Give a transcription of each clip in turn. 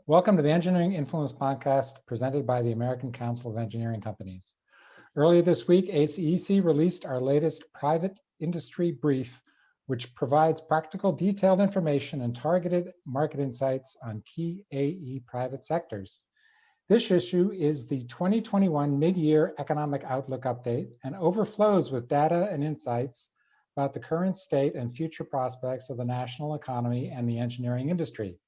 Welcome to the Engineering Influence podcast presented by the American Council of Engineering Companies. Earlier this week, ACEC released our latest private industry brief, which provides practical, detailed information and targeted market insights on key AE private sectors. This issue is the 2021 Mid-Year Economic Outlook Update and overflows with data and insights about the current state and future prospects of the national economy and the engineering industry.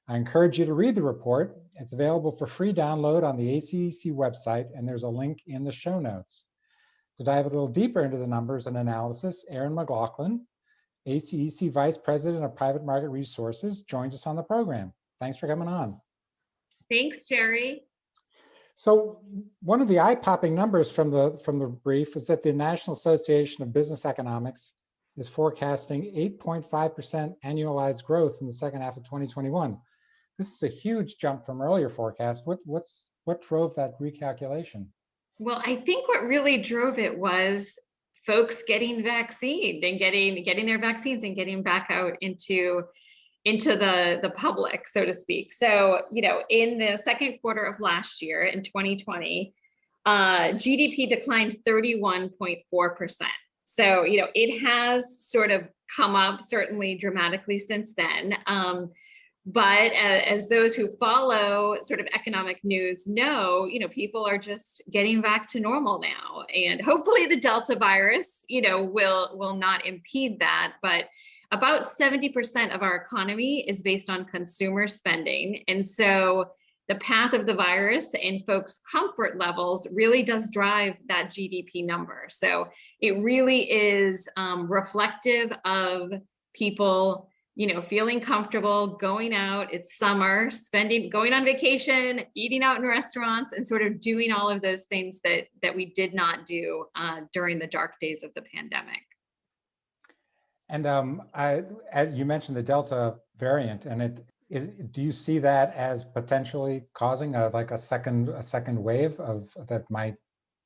I encourage you to read the report. It's available for free download on the ACEC website, and there's a link in the show notes. To dive a little deeper into the numbers and analysis, Erin McLaughlin, ACEC Vice President of Private Market Resources, joins us on the program. Thanks for coming on. Thanks, Jerry. So one of the eye-popping numbers from the brief is that the National Association of Business Economics is forecasting 8.5% annualized growth in the second half of 2021. This is a huge jump from earlier forecasts. What drove that recalculation? Well, I think what really drove it was folks getting vaccinated and getting their vaccines and getting back out into the public, so to speak. So, in the second quarter of last year, in 2020, GDP declined 31.4%. So, it has sort of come up certainly dramatically since then. But as those who follow sort of economic news know, people are just getting back to normal now. And hopefully the Delta virus, will not impede that. But about 70% of our economy is based on consumer spending. And so the path of the virus and folks' comfort levels really does drive that GDP number. So it really is reflective of people feeling comfortable, going out, it's summer, going on vacation, eating out in restaurants, and sort of doing all of those things that we did not do during the dark days of the pandemic. And as you mentioned, the Delta variant, and do you see that as potentially causing a second wave that might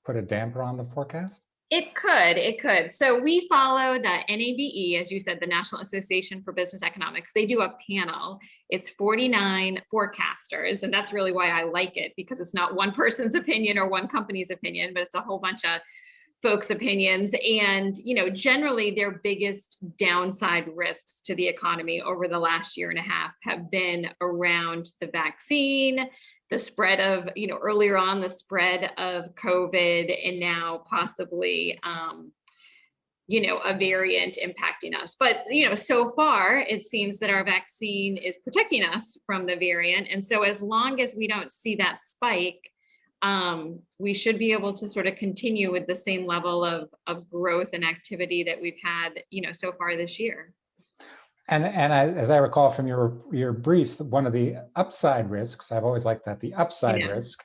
put a damper on the forecast? It could. So we follow the NABE, as you said, the National Association for Business Economics. They do a panel. It's 49 forecasters. And that's really why I like it, because it's not one person's opinion or one company's opinion, but it's a whole bunch of folks' opinions. And, generally their biggest downside risks to the economy over the last year and a half have been around the vaccine, the spread of, earlier on the spread of COVID, and now possibly, a variant impacting us. But, so far it seems that our vaccine is protecting us from the variant. And so as long as we don't see that spike, we should be able to sort of continue with the same level of growth and activity that we've had, so far this year. And as I recall from your brief, one of the upside risks, I've always liked that, the upside risk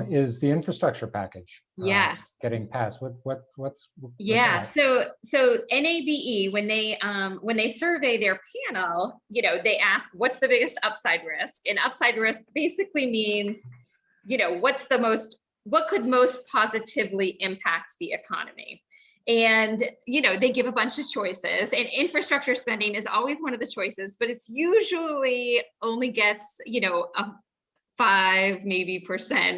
is the infrastructure package. Yes. Getting passed. What's yeah. So NABE, when they survey their panel, they ask what's the biggest upside risk, and upside risk basically means, what could most positively impact the economy. And, they give a bunch of choices, and infrastructure spending is always one of the choices, but it's usually only gets, 5% maybe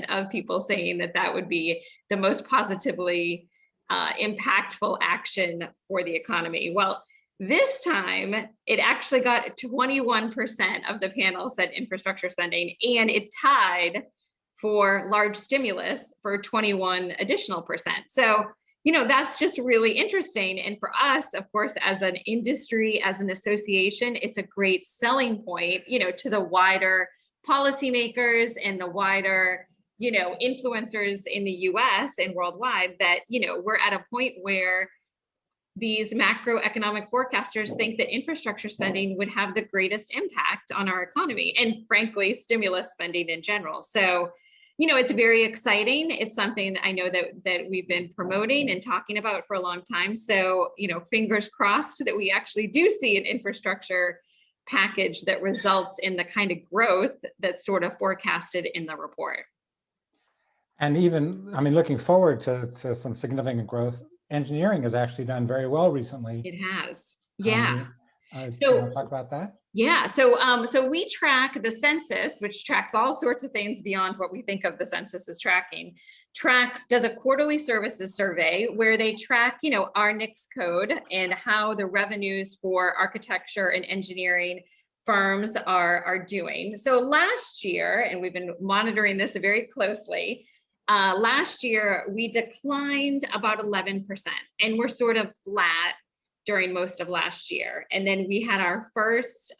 of people saying that would be the most positively impactful action for the economy. Well, this time it actually got 21% of the panel said infrastructure spending, and it tied for large stimulus for 21 additional percent. So, that's just really interesting. And for us, of course, as an industry, as an association, it's a great selling point, to the wider policymakers and the wider, influencers in the US and worldwide that, we're at a point where these macroeconomic forecasters think that infrastructure spending would have the greatest impact on our economy, and frankly, stimulus spending in general. So, it's very exciting. It's something I know that we've been promoting and talking about for a long time. So, fingers crossed that we actually do see an infrastructure package that results in the kind of growth that's sort of forecasted in the report. And even, looking forward to some significant growth, engineering has actually done very well recently. It has. Yeah. You want to talk about that? Yeah, so we track the census, which tracks all sorts of things beyond what we think of the census as tracking. Does a quarterly services survey where they track, our NICS code and how the revenues for architecture and engineering firms are doing. So last year, and we've been monitoring this very closely, last year we declined about 11%, and we're sort of flat during most of last year. And then we had our first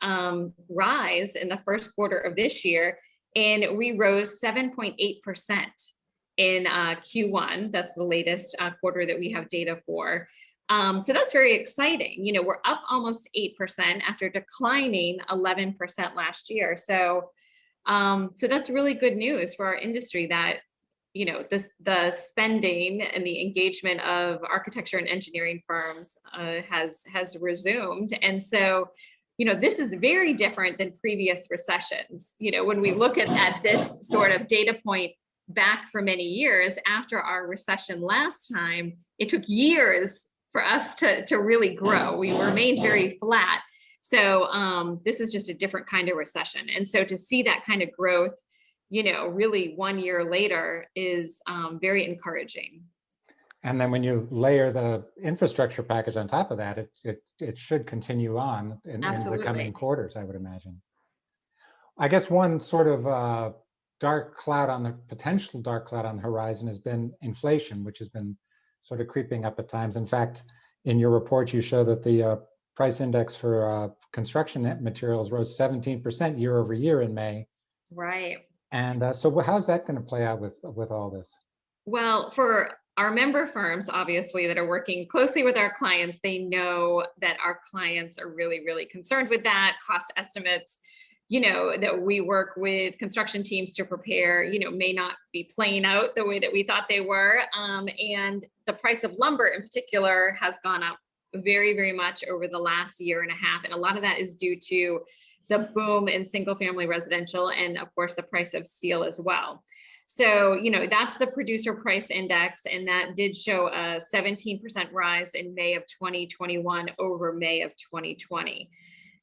rise in the first quarter of this year, and we rose 7.8% in Q1. That's the latest quarter that we have data for. So that's very exciting. We're up almost 8% after declining 11% last year. So that's really good news for our industry that the spending and the engagement of architecture and engineering firms has resumed. And so, this is very different than previous recessions. When we look at this sort of data point back for many years after our recession last time, it took years for us to really grow. We remained very flat. So this is just a different kind of recession. And so to see that kind of growth, really 1 year later is very encouraging. And then when you layer the infrastructure package on top of that, it should continue on in the coming quarters, I would imagine. I guess one sort of potential dark cloud on the horizon has been inflation, which has been sort of creeping up at times. In fact, in your report, you show that the price index for construction materials rose 17% year over year in May. Right. And so how's that going to play out with all this? Well, for our member firms, obviously, that are working closely with our clients, they know that our clients are really, really concerned with that. Cost estimates, that we work with construction teams to prepare, may not be playing out the way that we thought they were. And the price of lumber in particular has gone up very, very much over the last year and a half. And a lot of that is due to the boom in single family residential, and of course the price of steel as well. So, that's the producer price index, and that did show a 17% rise in May of 2021 over May of 2020.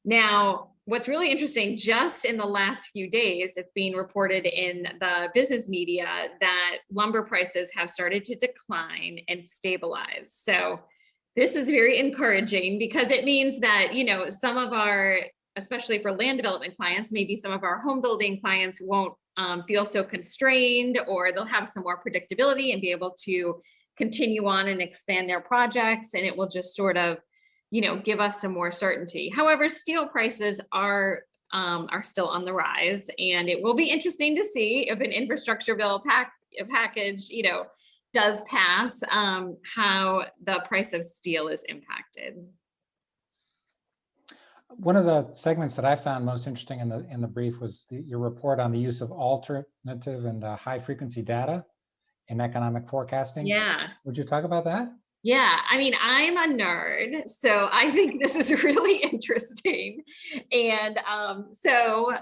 Now, what's really interesting, just in the last few days, it's being reported in the business media that lumber prices have started to decline and stabilize. So this is very encouraging because it means that, some of our, especially for land development clients, maybe some of our home building clients won't feel so constrained, or they'll have some more predictability and be able to continue on and expand their projects. And it will just sort of, give us some more certainty. However, steel prices are still on the rise, and it will be interesting to see if an infrastructure bill package, does pass, how the price of steel is impacted. One of the segments that I found most interesting in the brief was your report on the use of alternative and high frequency data in economic forecasting. Yeah. Would you talk about that? Yeah, I mean, I'm a nerd, so I think this is really interesting. And so,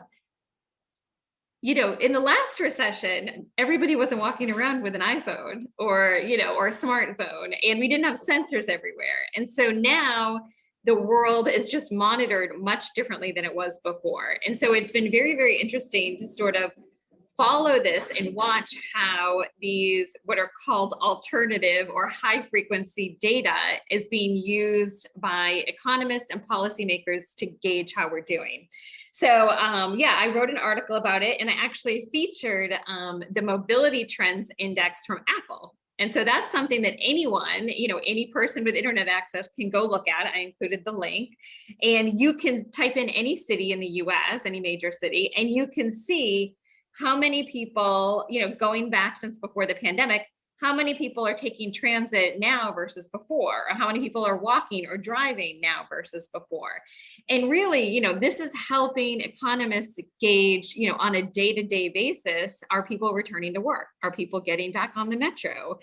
in the last recession, everybody wasn't walking around with an iPhone or a smartphone, and we didn't have sensors everywhere. And so now the world is just monitored much differently than it was before. And so it's been very, very interesting to sort of follow this and watch how these, what are called alternative or high frequency data, is being used by economists and policymakers to gauge how we're doing. So I wrote an article about it, and I actually featured the mobility trends index from Apple. And so that's something that anyone, any person with internet access can go look at. I included the link, and you can type in any city in the US, any major city, and you can see how many people, going back since before the pandemic, how many people are taking transit now versus before, or how many people are walking or driving now versus before. And really, this is helping economists gauge, on a day-to-day basis, are people returning to work? Are people getting back on the metro?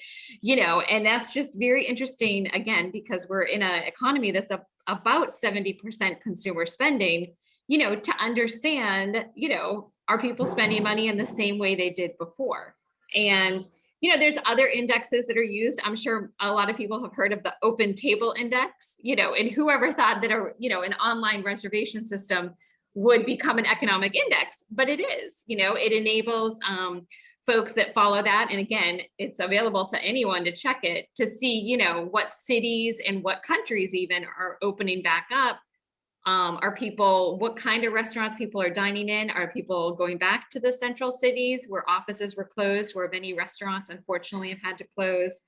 And that's just very interesting, again, because we're in an economy that's about 70% consumer spending, to understand, are people spending money in the same way they did before? And there's other indexes that are used. I'm sure a lot of people have heard of the Open Table Index, and whoever thought that an online reservation system would become an economic index, but it is. It enables folks that follow that, and again, it's available to anyone to check it to see, what cities and what countries even are opening back up. What kind of restaurants people are dining in? Are people going back to the central cities where offices were closed, where many restaurants unfortunately have had to close,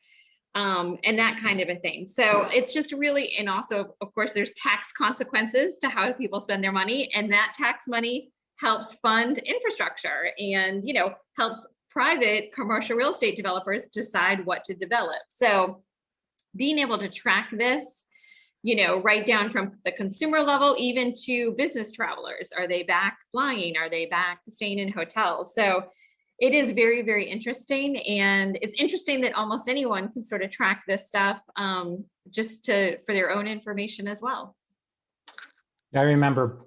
and that kind of a thing. So it's just really, and also, of course, there's tax consequences to how people spend their money, and that tax money helps fund infrastructure and, helps private commercial real estate developers decide what to develop. So being able to track this, right down from the consumer level, even to business travelers. Are they back flying? Are they back staying in hotels? So it is very, very interesting. And it's interesting that almost anyone can sort of track this stuff for their own information as well. I remember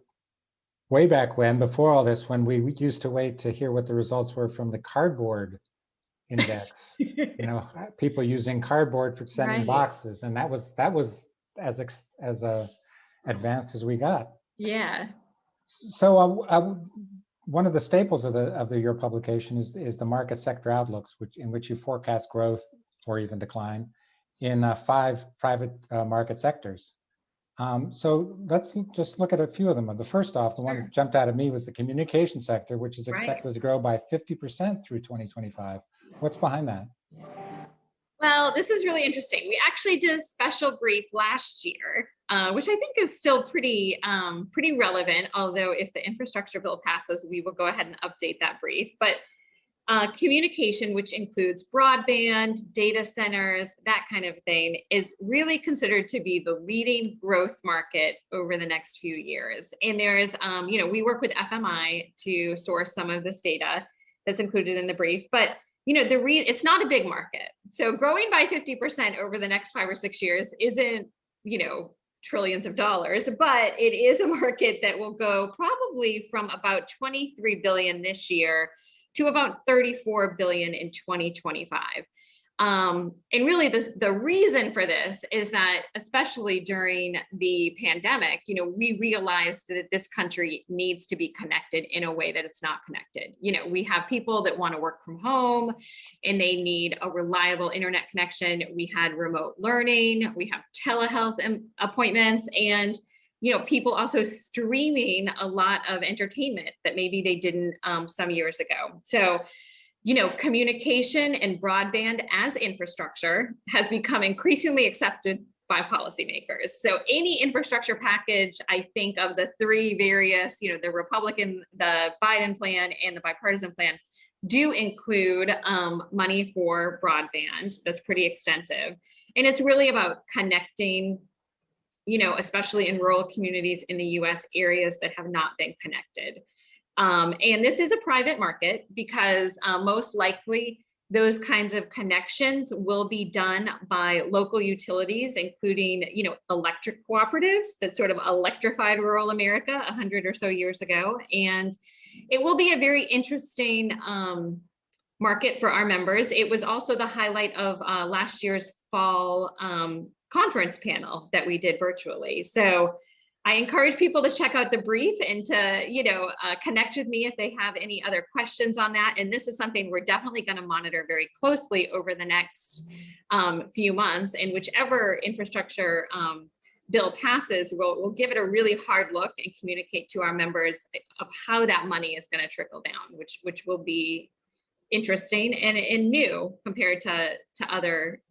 way back when, before all this, when we used to wait to hear what the results were from the cardboard index, people using cardboard for sending boxes. And that was as advanced as we got. Yeah. So one of the staples of your publication is the market sector outlooks, in which you forecast growth or even decline in 5 private market sectors. So let's just look at a few of them. The first off, the one that jumped out at me was the communication sector, which is expected to grow by 50% through 2025. What's behind that? Well, this is really interesting. We actually did a special brief last year, which I think is still pretty relevant. Although if the infrastructure bill passes, we will go ahead and update that brief. But communication, which includes broadband, data centers, that kind of thing, is really considered to be the leading growth market over the next few years. And there's, we work with FMI to source some of this data that's included in the brief, but it's not a big market. So growing by 50% over the next 5 or 6 years isn't, trillions of dollars, but it is a market that will go probably from about 23 billion this year to about 34 billion in 2025. And really the reason for this is that, especially during the pandemic, we realized that this country needs to be connected in a way that it's not connected. We have people that want to work from home and they need a reliable internet connection. We had remote learning, we have telehealth appointments, and people also streaming a lot of entertainment that maybe they didn't some years ago. So communication and broadband as infrastructure has become increasingly accepted by policymakers. So any infrastructure package, I think of the 3 various, the Republican, the Biden plan, and the bipartisan plan, do include money for broadband. That's pretty extensive. And it's really about connecting, especially in rural communities in the US, areas that have not been connected. And this is a private market because most likely those kinds of connections will be done by local utilities, including, electric cooperatives that sort of electrified rural America 100 or so years ago. And it will be a very interesting market for our members. It was also the highlight of last year's fall conference panel that we did virtually. So I encourage people to check out the brief and to, connect with me if they have any other questions on that. And this is something we're definitely going to monitor very closely over the next few months. And whichever infrastructure bill passes, we'll give it a really hard look and communicate to our members of how that money is going to trickle down, which will be interesting and new compared to other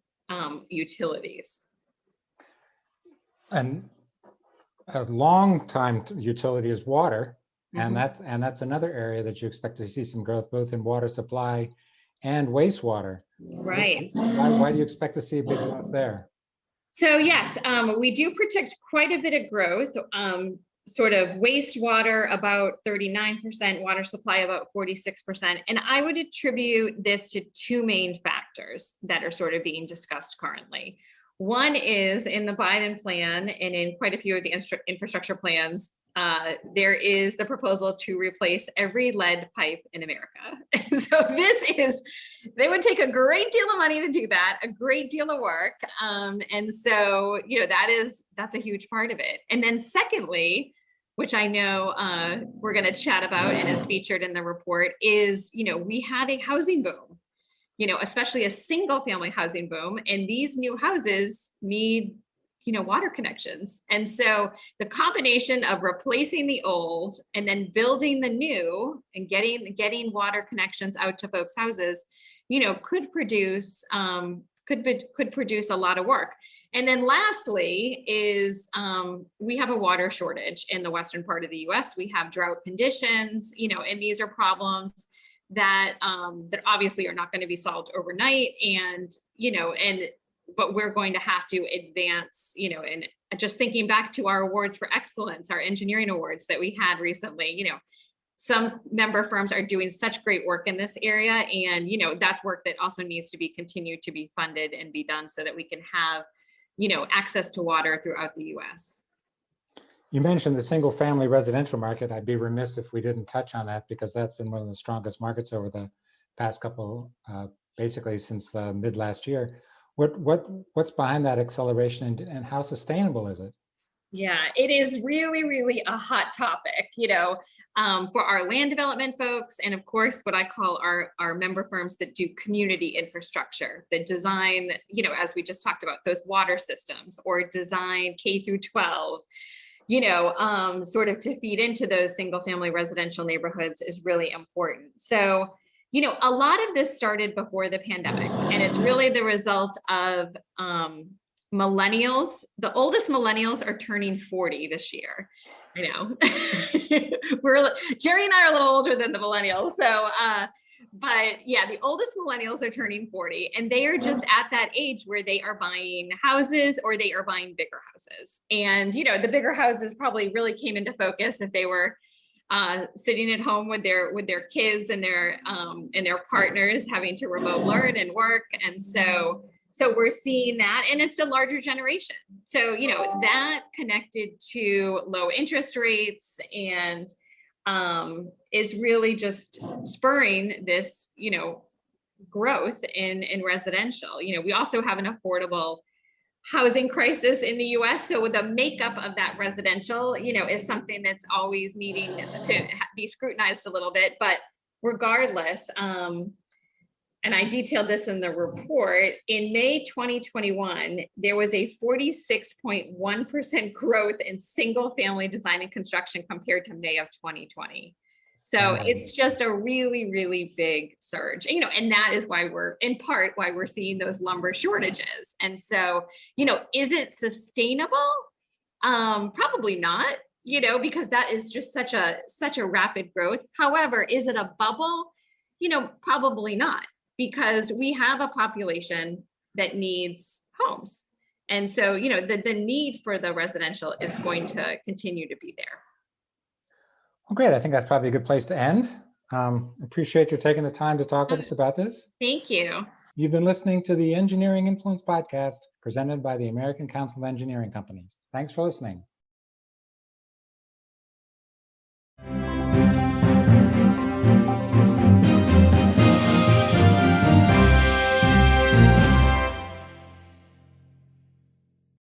utilities. And a long time utility is water, and that's another area that you expect to see some growth, both in water supply and wastewater. Right. Why do you expect to see a big growth there? So yes, we do predict quite a bit of growth. Sort of wastewater about 39%, water supply about 46%. And I would attribute this to 2 main factors that are sort of being discussed currently. One is in the Biden plan and in quite a few of the infrastructure plans, there is the proposal to replace every lead pipe in America. And so they would take a great deal of money to do that, a great deal of work. And so, that's a huge part of it. And then secondly, which I know we're going to chat about and is featured in the report, is, we had a housing boom, especially a single family housing boom. And these new houses need water connections. And so the combination of replacing the old and then building the new and getting water connections out to folks' houses, could produce a lot of work. And then lastly is we have a water shortage in the western part of the US. We have drought conditions, and these are problems that obviously are not going to be solved overnight. But we're going to have to advance, and just thinking back to our awards for excellence, our engineering awards that we had recently, some member firms are doing such great work in this area. And, that's work that also needs to be continued to be funded and be done so that we can have, access to water throughout the US. You mentioned the single family residential market. I'd be remiss if we didn't touch on that, because that's been one of the strongest markets over the past couple, basically since mid last year. What's behind that acceleration, and how sustainable is it? Yeah, it is really, really a hot topic, for our land development folks. And of course, what I call our member firms that do community infrastructure, that design, as we just talked about, those water systems, or design K through 12, sort of to feed into those single family residential neighborhoods is really important. So, a lot of this started before the pandemic, and it's really the result of millennials. The oldest millennials are turning 40 this year. I know. Jerry and I are a little older than the millennials. So, but yeah, the oldest millennials are turning 40, and they are just at that age where they are buying houses, or they are buying bigger houses. And, the bigger houses probably really came into focus if they were sitting at home with their kids and their partners, having to remote learn and work. And so we're seeing that, and it's a larger generation. So, that connected to low interest rates and is really just spurring this, growth in residential. We also have an affordable housing crisis in the US. So the makeup of that residential, is something that's always needing to be scrutinized a little bit. But regardless, and I detailed this in the report, in May 2021, there was a 46.1% growth in single family design and construction compared to May of 2020. So it's just a really, really big surge, and that is why we're seeing those lumber shortages. And so, is it sustainable? Probably not, because that is just such a rapid growth. However, is it a bubble? Probably not, because we have a population that needs homes. And so, the need for the residential is going to continue to be there. Well, great. I think that's probably a good place to end. Appreciate you taking the time to talk with us about this. Thank you. You've been listening to the Engineering Influence podcast presented by the American Council of Engineering Companies. Thanks for listening.